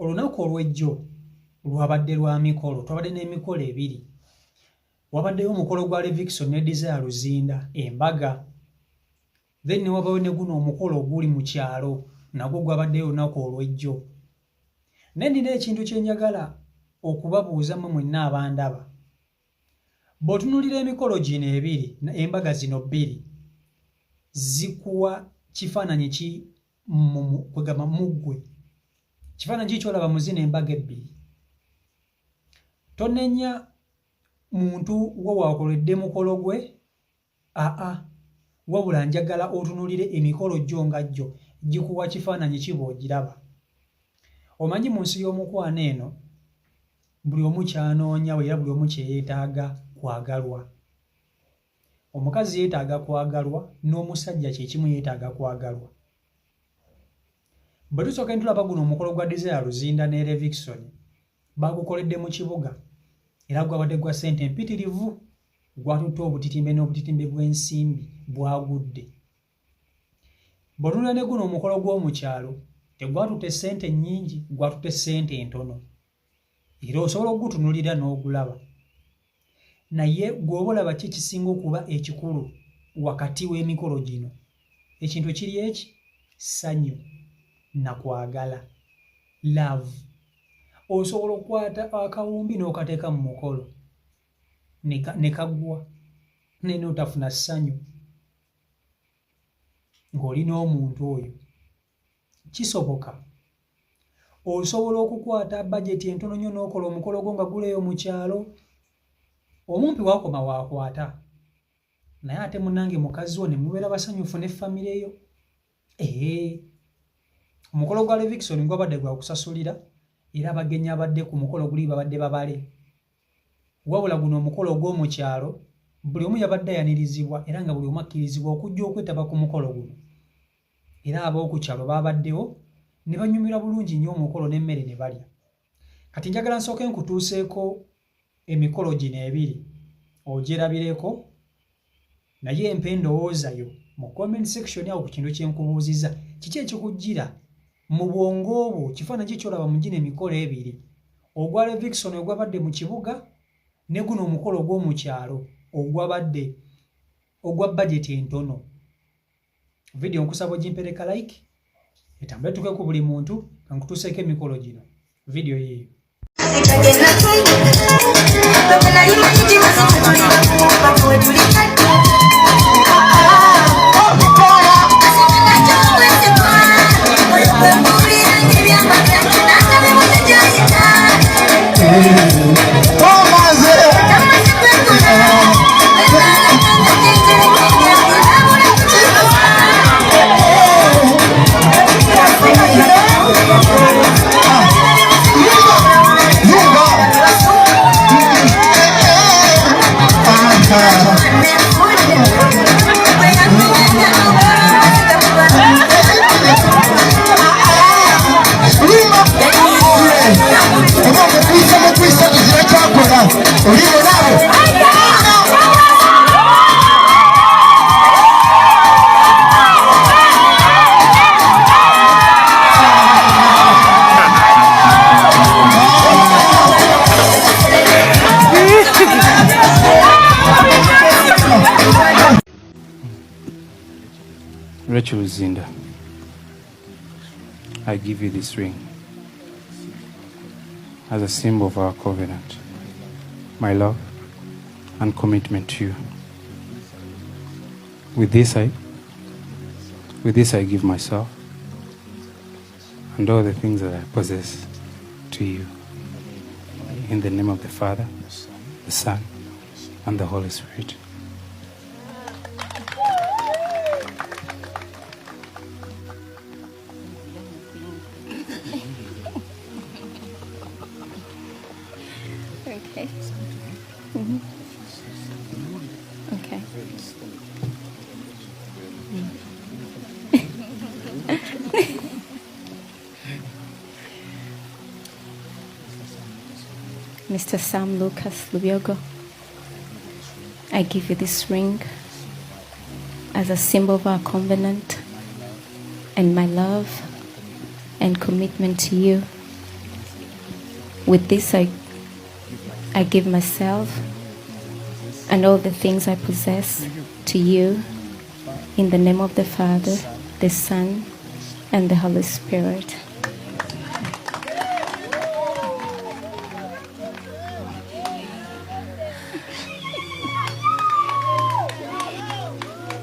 olunaku olw'ejjo lwabadde lwa mikolo, twabadde n'emikolo ebiri. Wabaddeyo omukolo gwa Levikson ne Desire Luzinda embaga, then ne wabayo ne guno omukolo oguli mu kyalo nagwo gwabaddeyo olunaku olw'ejjo. Naye nina ekintu kye njagala okubabuuza mmwe mwenna abandaba. Bw'otunuulira emikolo gino ebiri, embaga zino bbiri, zikuwa kifaananyi ki kwegamba muggwe? Kifaananyi ki kyolaba mu zino embaga ebbiri? Tonenya muntu wa waakoledde mukolo gwe, wabula njagala otunuulire emikolo gyo nga gyo gikuwa kifaananyi ki bw'ogiraba. Omanyi mu nsi y'omukwano eno buli omu kyanoonya era buli omu kye yeetaaga kwagalwa. Omukazi yeetaaga kwagalwa n'omusajja kye kimu yeetaaga kwagalwa. Bwe tusooka ne tulaba guno omukolo gwa Desire Luzinda ne Levikson, baagukoledde mu kibuga era gwabadde gwa ssente mpitirivu, gwatutte obutitimbe n'obutitimbe bw'ensimbi bwagudde. Bw'otunula ne guno omukolo gw'omu kyalo, tegwatutte ssente nnyingi, gwatutte ssente entono, era osobola okugutunulira n'ogulaba. Naye gw'oba olaba ki kisinga okuba ekikulu wakati w'emikolo gino? Ekintu kiri eki: ssanyu na kwagala, love. Osobola okukwata akawumbi n'okateeka mu mukolo ne kaggwa, naye n'otafuna ssanyu ng'oli n'omuntu oyo. Kisoboka. Osobola okukwata bajeti entono nnyo n'okola omukolo gwo nga guleeyo mu kyalo, omumpi waakoma waakwata, naye ate munnange mukazi wo ne mubeera basanyufu ne famire yo. Omukolo gwa Levikson gwabadde gwa kusasulira era abagenyi abadde ku mukolo guli babadde babale. Wabula guno omukolo ogw'omu kyalo buli omu yabadde ayanirizibwa era nga buli omu akkirizibwa okujja okwetaba ku mukolo guno. Era ab'oku kyalo baabaddewo ne banyumirwa bulungi nnyo omukolo n'emmere ne balya. Kati njagala nsooke nkutuuseeko emikolo gino ebiri ogyerabireko, naye empa endowoozayo mu comment section awo ku kintu kye nkubuuziza. Kiki ekikujjira mu bwongo bwo, kifaananyi kyolaba mu gino emikolo ebiri, ogwa Levikson ogwabadde mu kibuga ne guno omukolo ogw'omu kyalo ogwabadde ogwa bajeti entono? Video nkusaba ogimpereka like etambule tuke ku buli muntu nga nkutuuseeko emikolo gino. Video yiyo. Rachel Luzinda, I give you this ring as a symbol of our covenant, my love and commitment to you. With this I give myself and all the things that I possess to you. In the name of the Father, the Son, and the Holy Spirit. Okay. Okay. Mr. Sam Lucas Lubiogo, I give you this ring as a symbol of our covenant and my love and commitment to you With this, I give myself and all the things I possess to you in the name of the Father, the Son, and the Holy Spirit.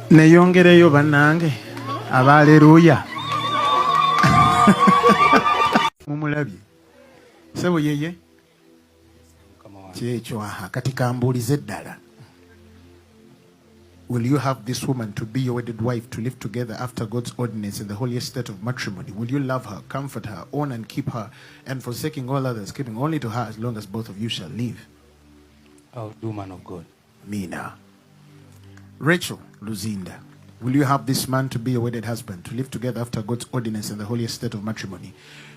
Neyongereyo bannange abaleluya. Mumulabye sebo yeye kyekyo kati kambuulize ddala. Will you have this woman to be your wedded wife, to live together after God's ordinance in the holy state of matrimony? Will you love her, comfort her, own and keep her, and forsaking all others, keeping only to her as long as both of you shall live? I'll do, man of God. Mina. Rachel Luzinda, will you have this man to be your wedded husband, to live together after God's ordinance in the holy state of matrimony?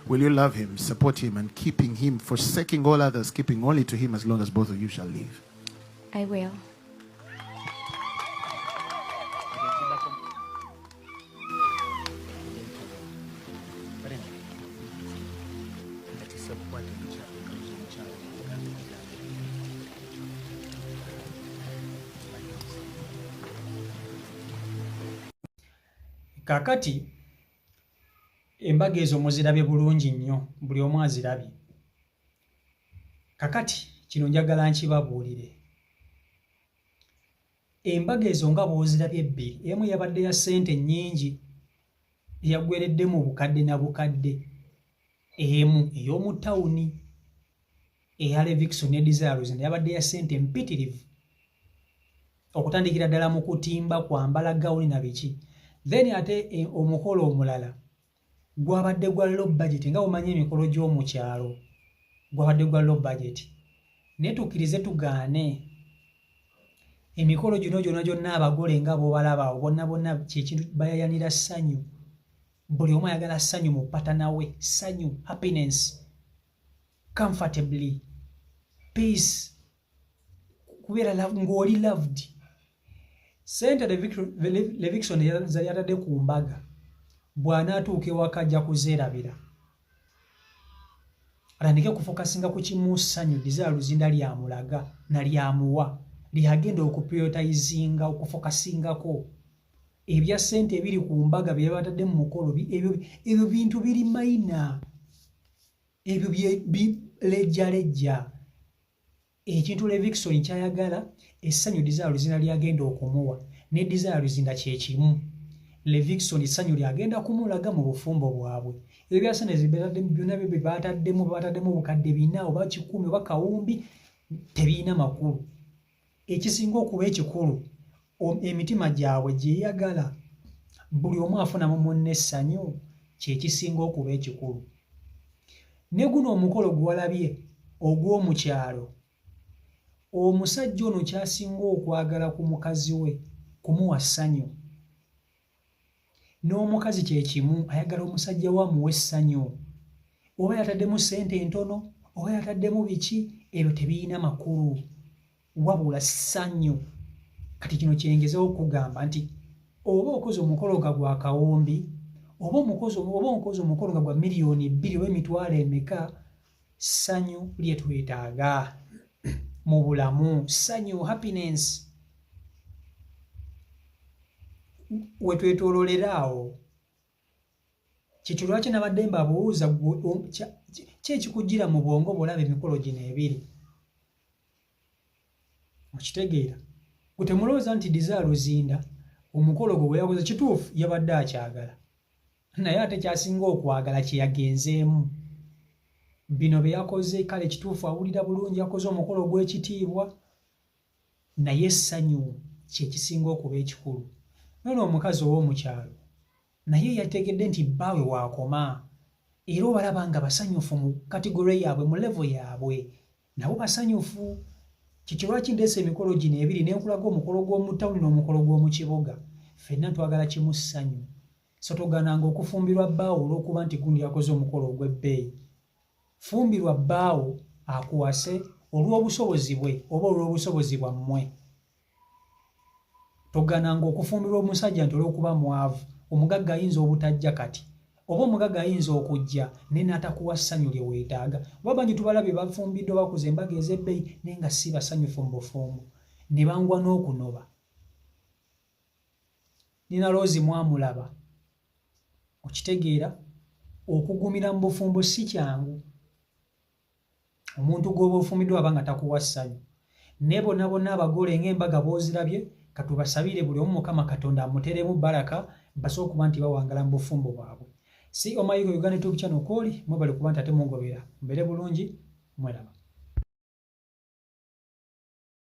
Will you love him, support him, and keeping him, forsaking all others, keeping only to him as long as both of you shall live? I will. Kakati embaga ezo muzirabye bulungi nnyo, buli omu azirabye. Kakati kino njagala nkibabuulire. Embaga ezo nga bw'ozirabye ebbiri, emu yabadde ya ssente nnyingi eyagweredde mu bukadde na bukadde, emu ey'omu ttawuni eya Levikson ne Desire Luzinda yabadde ya ssente mpitirivu okutandikira ddala mu kutimba, kwambala gawuni na biki. Then ate omukolo omulala gwabadde gwa low budget, nga bumanyi emikolo gy'omu kyalo gwabadde gwa low budget. Naye tukkirize tugaane emikolo gino gyonna abagole nga bw'obalaba awo bonna kyekintu bayayanira ssanyu. Buli omu ayagala ssanyu mu patana we, ssanyu, happiness, comfortably, peace, kubeera ng'oli loved. Sente Levikson zali atadde ku mbaga, bw'anaatuuka ewaka ajja kuzeerabira. Atandike kufokasinga ku kimu ssanyu Desire Luzinda lyamulaga na lyamuwa, lyagenda okuprioritizinga, okufokasingako. Ebya ssente ebiri ku mbaga bye batadde mu mukolo, ebyo bintu biri mayina, ebyo lejjalejja. Ekintu Levikson kyayagala, essanyu Desire Luzinda lyagenda okumuwa, ne Desire Luzinda kye kimu. Levikson essanyu lyagenda kumulaga mu bufumbo bwabwe. Ebyo byassente byonna bye bataddemu bukadde 4 oba 10 oba kawumbi, tebiina makulu. Ekisinga okuba ekikulu, emitima gyabwe gyeyagala, buli omu afunamu munne essanyu, kye kisinga okuba ekikulu. Ne guno omukolo gwalabye ogw'omu kyalo, omusajja ono kyasinga okwagala ku mukazi we kumuwa ssanyu. N'omukazi kye kimu, ayagala omusajja we amuwe essanyu. Oba yataddemu ssente ntono, oba yataddemu biki, ebyo tebiina makulu, wabula ssanyu. Kati kino kyengezeho okugamba nti oba okoze omukolo nga gwa kawumbi, oba omukozi omukolo nga gwa miliyoni 2 oba emitwalo emeka, ssanyu lye twetaaga mu bulamu, ssanyu, happiness. We twetoololera awo, kikyo lwaki nabadde mbabuuza ki ekikujjira mu bwongo bw'olaba emikolo gino ebiri. Okitegeera gwe temulowooza nti Desire Luzinda omukolo gwe yakoze kituufu yabadde akyagala, naye ate kyasinga okwagala kye yagenzeemu. Bino bye yakoze kale kituufu awulira bulungi, yakoze omukolo gw'ekitiibwa, naye essanyu kye kisinga okuba ekikulu. Nono omukazi ow'omukyalo naye yategedde nti bbaawe waakoma, era obalaba nga basanyufu mu kategore yaabwe, mu level yaabwe, nabo basanyufu. Kiki lwaki ndeese emikolo gino ebiri ne nkulaga omukolo gw'omu ttawuni n'omukolo gw'omu kibuga? Ffenna twagala kimu ssanyu. So togananga okufumbirwa bbaawo olw'okuba nti gundi yakoze omukolo ogw'ebbeeyi. Fumbirwa bbaawo akuwase olw'obusobozi bwe oba olw'obusobozi bwammwe. Togananga okufumbirwa omusajja nti olw'okuba mwavu, omugagga ayinza obutajja kati oba omugaga ayinza okujja naye n'atakuwa ssanyu lye weetaaga. Oba bangi tubalabye bafumbiddwa bakuza embaga ez'ebbeeyi naye nga si basanyufu mu bufumbo, ne bangwa n'okunoba. Nina Loozi mwamulaba, okitegeera okugumira mu bufumbo si kyangu. Omuntu gw'oba ofumbiddwa aba nga takuwa ssanyu. Ne bonna bonna abagole ng'embaga b'ozirabye, katubasabire buli omu Mukama Katonda amuteremu baraka, basobole okuba nti bawangala mu bufumbo bwabwe. Si Omayiga Uganda YouTube channel kwoli, mwebale kuba nti ate mungobera. Mbeere bulungi, mweraba.